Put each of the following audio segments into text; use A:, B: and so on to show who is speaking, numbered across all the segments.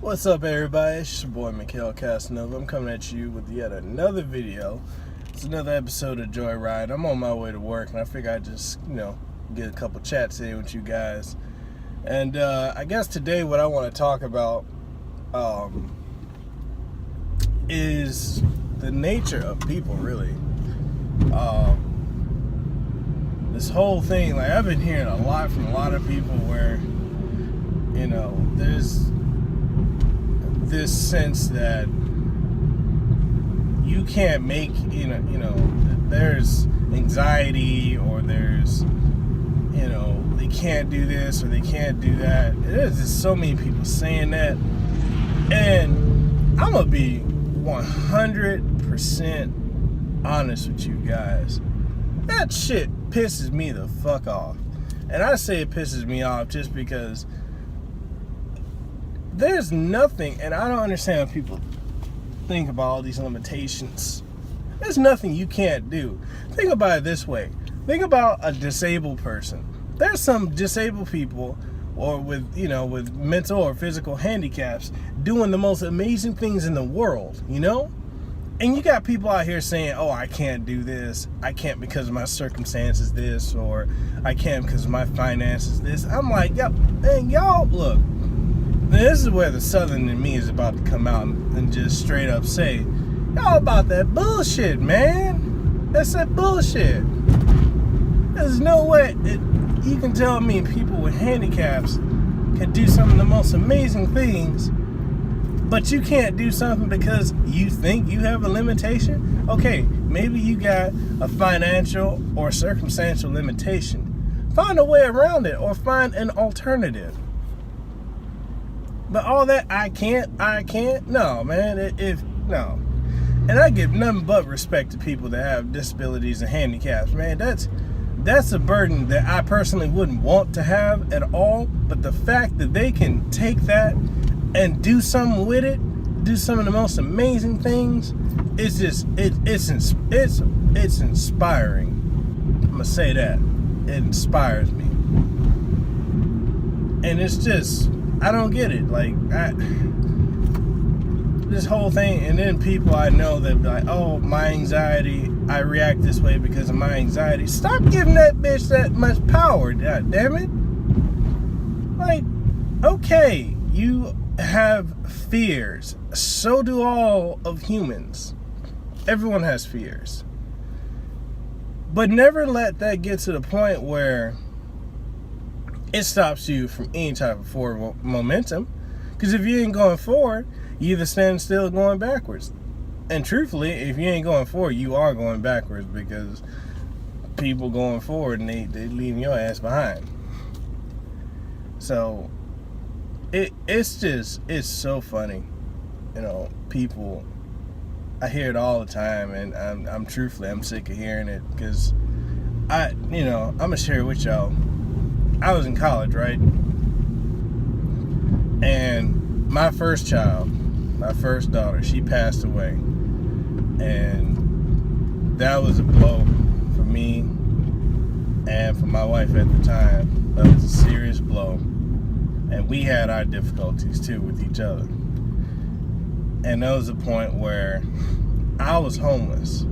A: What's up, everybody? It's your boy GPEL Casanova. I'm coming at you with yet another video. It's another episode of JOYRYDE. I'm on my way to work, and I figure I'd just, get a couple chats in with you guys. And I guess today what I want to talk about is the nature of people, really. This whole thing, like, I've been hearing a lot from a lot of people where, there's this sense that you can't make, there's anxiety, or there's, they can't do this or they can't do that. There's just so many people saying that, and I'm gonna be 100% honest with you guys. That shit pisses me the fuck off. And I say it pisses me off just because there's nothing, and I don't understand how people think about all these limitations. There's nothing you can't do. Think about it this way. Think about a disabled person. There's some disabled people, or with mental or physical handicaps, doing the most amazing things in the world, And you got people out here saying, oh, I can't do this. I can't because of my circumstances this, or I can't because of my finances this. I'm like, y'all, look. This is where the Southern in me is about to come out and just straight up say, y'all about that bullshit, man. That's that bullshit. There's no way you can tell me people with handicaps can do some of the most amazing things, but you can't do something because you think you have a limitation? Okay, maybe you got a financial or circumstantial limitation. Find a way around it, or find an alternative. But all that I can't, no, man, no. And I give nothing but respect to people that have disabilities and handicaps, man. That's a burden that I personally wouldn't want to have at all. But the fact that they can take that and do something with it, do some of the most amazing things, it's just, it's inspiring. I'm gonna say that. It inspires me. And it's just, I don't get it. Like, this whole thing, and then people I know that be like, oh, my anxiety, I react this way because of my anxiety. Stop giving that bitch that much power, god damn it. Like, okay, you have fears. So do all of humans. Everyone has fears. But never let that get to the point where it stops you from any type of forward momentum. Because if you ain't going forward, you either stand still or going backwards. And truthfully, if you ain't going forward, you are going backwards, because people going forward and they leaving your ass behind. So it's so funny. People, I hear it all the time, and I'm truthfully, I'm sick of hearing it, because I'm gonna share it with y'all. I was in college, right? And my first child, my first daughter, she passed away. And that was a blow for me and for my wife at the time. That was a serious blow. And we had our difficulties too with each other. And there was a point where I was homeless.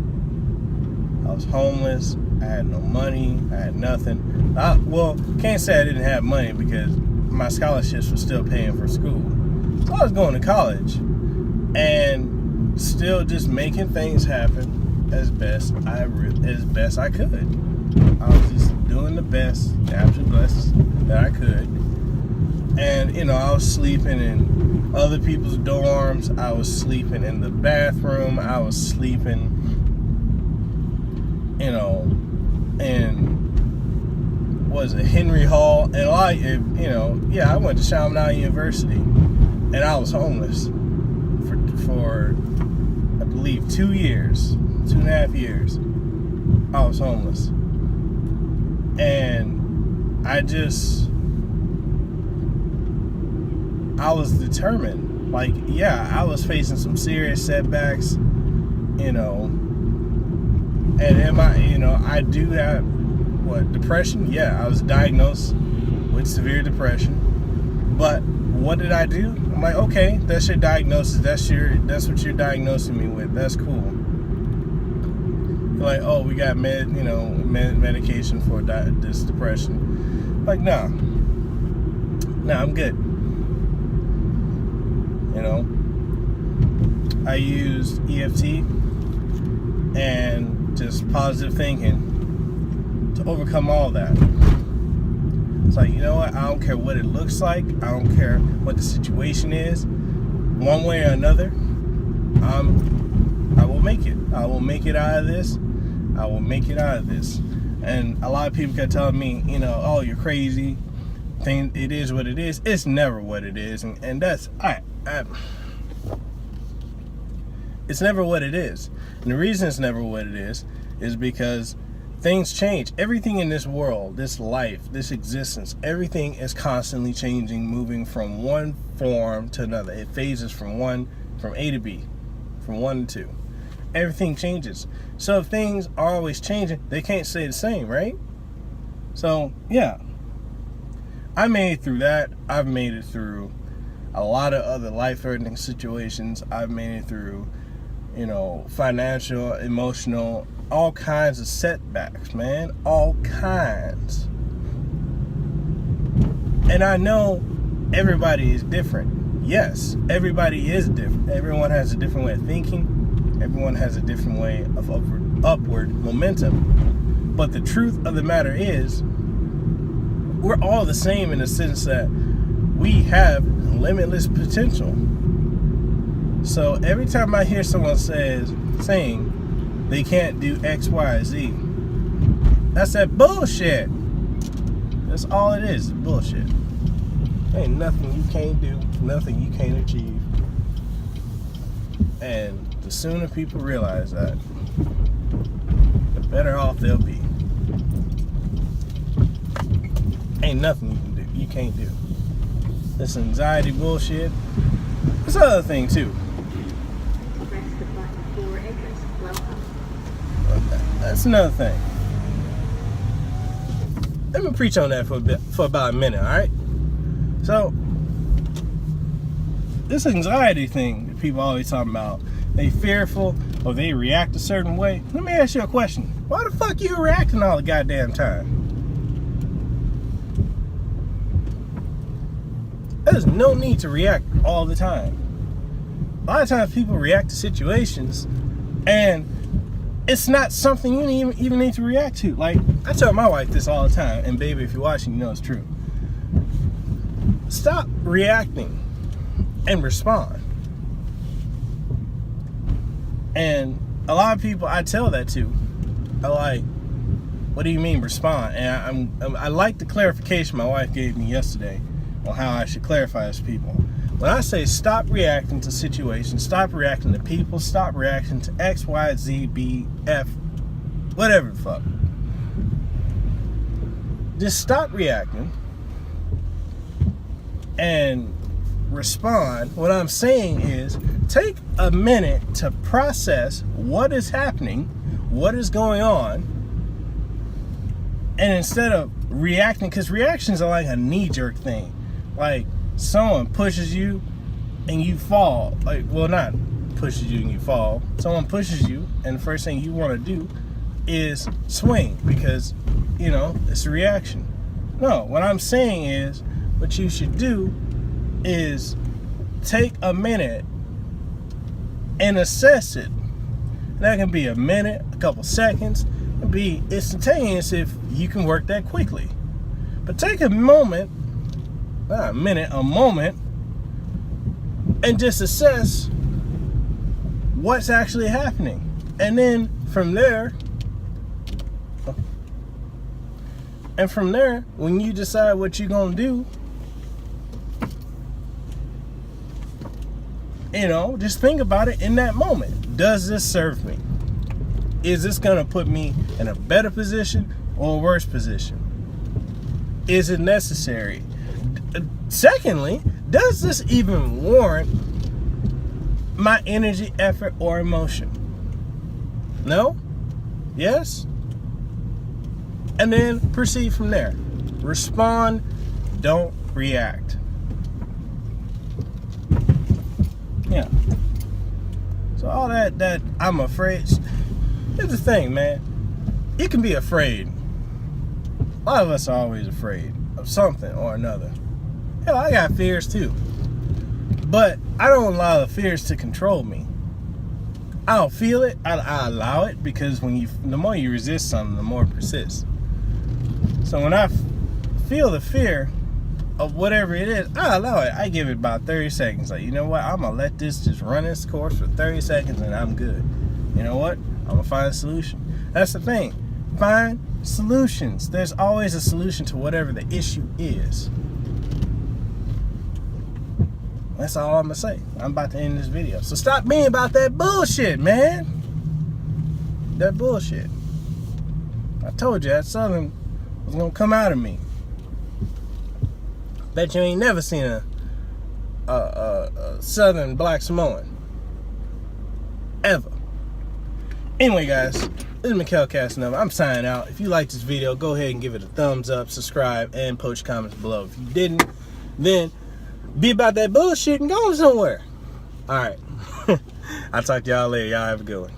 A: I had no money. I had nothing. Can't say I didn't have money, because my scholarships were still paying for school. So I was going to college and still just making things happen as best I could. I was just doing the best, absolute best that I could. And I was sleeping in other people's dorms. I was sleeping in the bathroom. I was sleeping, in Henry Hall, and I went to Chaminade University, and I was homeless for I believe 2.5 years. I was homeless, and I was determined. Like, I was facing some serious setbacks, and I do have depression. I was diagnosed with severe depression. But what did I do? I'm like, okay, that's your diagnosis. That's what you're diagnosing me with. That's cool. Like, oh, we got medication for this depression. Like, no, I'm good. I used EFT and just positive thinking to overcome all that. It's like, you know what? I don't care what it looks like. I don't care what the situation is. One way or another, I will make it. I will make it out of this. I will make it out of this. And a lot of people kept telling me, oh, you're crazy. It is what it is. It's never what it is. And that's, it's never what it is. And the reason it's never what it is because things change. Everything in this world, this life, this existence, everything is constantly changing, moving from one form to another. It phases from A to B, from 1 to 2. Everything changes. So if things are always changing, they can't stay the same, right? So, yeah. I made it through that. I've made it through a lot of other life-threatening situations. I've made it through, financial, emotional, all kinds of setbacks, man. All kinds. And I know everybody is different. Yes, everybody is different. Everyone has a different way of thinking. Everyone has a different way of upward momentum. But the truth of the matter is, we're all the same in the sense that we have limitless potential. So every time I hear someone saying they can't do X, Y, Z, that's that bullshit. That's all it is, bullshit. Ain't nothing you can't do, nothing you can't achieve. And the sooner people realize that, the better off they'll be. Ain't nothing you can't do. This anxiety bullshit. This other thing too. That's another thing. Let me preach on that for about a minute, alright? So, this anxiety thing that people always talking about, they fearful or they react a certain way. Let me ask you a question. Why the fuck you reacting all the goddamn time? There's no need to react all the time. A lot of times people react to situations and it's not something you even need to react to. Like, I tell my wife this all the time, and baby, if you're watching, you know it's true. Stop reacting and respond. And a lot of people I tell that to are like, what do you mean respond? And I like the clarification my wife gave me yesterday on how I should clarify this to people. When I say stop reacting to situations, stop reacting to people, stop reacting to X, Y, Z, B, F, whatever the fuck. Just stop reacting and respond. What I'm saying is take a minute to process what is happening, what is going on, and instead of reacting, because reactions are like a knee-jerk thing. Like, someone pushes you and you fall. Like, well, not pushes you and you fall. Someone pushes you and the first thing you want to do is swing because, it's a reaction. No, what I'm saying is what you should do is take a minute and assess it. That can be a minute, a couple seconds. It can be instantaneous if you can work that quickly. But take a moment, not a minute, a moment, and just assess what's actually happening. And then from there, when you decide what you're gonna do, just think about it in that moment. Does this serve me? Is this gonna put me in a better position or a worse position? Is it necessary? Secondly, does this even warrant my energy, effort, or emotion? No? Yes? And then proceed from there. Respond, don't react. all that I'm afraid. Here's the thing, man. You can be afraid. A lot of us are always afraid of something or another. Hell, I got fears too. But I don't allow the fears to control me. I don't feel it. I allow it, because the more you resist something, the more it persists. So when I feel the fear of whatever it is, I allow it. I give it about 30 seconds. Like, you know what? I'm going to let this just run its course for 30 seconds and I'm good. You know what? I'm going to find a solution. That's the thing. Find solutions. There's always a solution to whatever the issue is. That's all I'm going to say. I'm about to end this video. So stop being about that bullshit, man. That bullshit. I told you that Southern was going to come out of me. Bet you ain't never seen a Southern Black Samoan. Ever. Anyway, guys, this is JPEL Casanova. I'm signing out. If you liked this video, go ahead and give it a thumbs up, subscribe, and post your comments below. If you didn't, then be about that bullshit and go somewhere. All right. I'll talk to y'all later. Y'all have a good one.